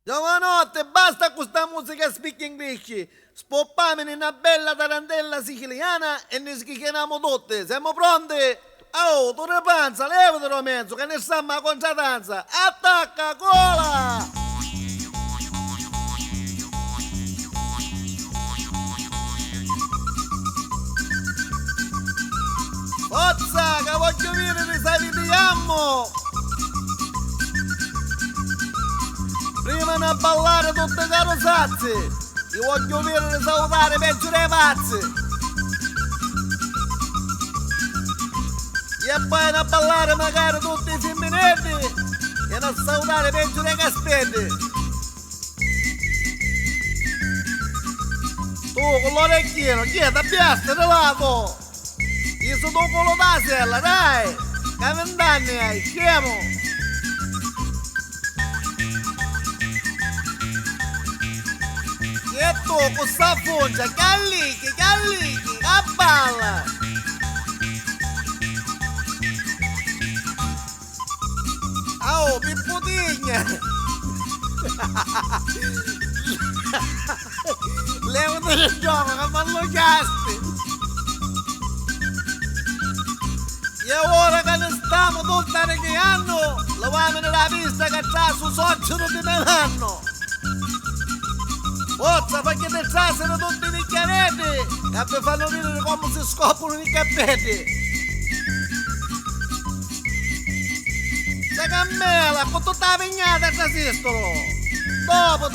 Giovanotte, basta con questa musica speak English. Spoppami in una bella tarantella siciliana e ne schichiamo tutte. Siamo pronti? Oh, tu ne panza, levatelo mezzo, che ne stiamo a concertanza. Attacca, cola! Forza, che voglio vedere se vediamo! Prima di ballare tutte carrozzazze, io voglio vedere salutare peggio dei pazzi. E poi a ballare magari tutti i femminetti e a salutare peggio dei caspetti. Tu con l'orecchino, chi è da piastra di lato? Io sono tu con la sella, dai! Che 20 anni hai, scemo! E tu con sta fungia, gallichi, a balla! Oh, pipputigna! Levati il gioco che mi alloggiasti! E ora che ne stiamo tutti reghiando, leviamo nella pista che c'ha su soccero di melanno! Forza, perché ne trassero tutti i bicchieretti e vi fanno vedere come si scoprono i cappetti. Se cammela, con tutta la vignata che esistono.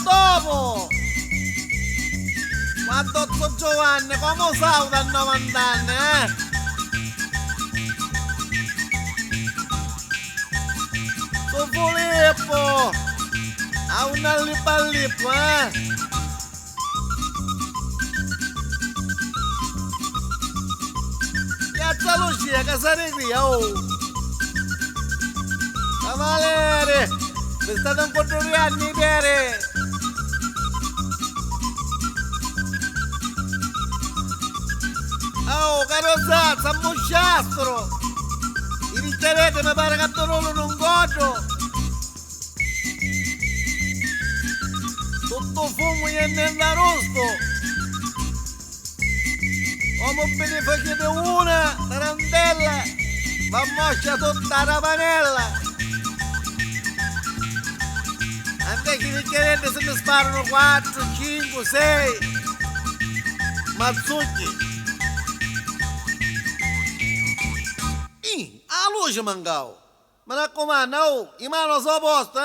Dopo. Quando sono Giovanni, come salta a 90 anni, Su Filippo, a un allipallippo, Piazza Lucia, Casaregria, oh! Cavaliere, vi state un po' di anni, Piere! Oh, carrozzazza, mosciastro! I bicchieretti mi pare che tornano un godo! Tutto fumo e niente arrosto! Come beneficio di una tarantella, va moscia tutta la panella. Anche che i bicchieretti se ne sparano 4, 5, 6. Mazzucchi. A luce mancavo. Mi raccomando, oh, in mano sono posto,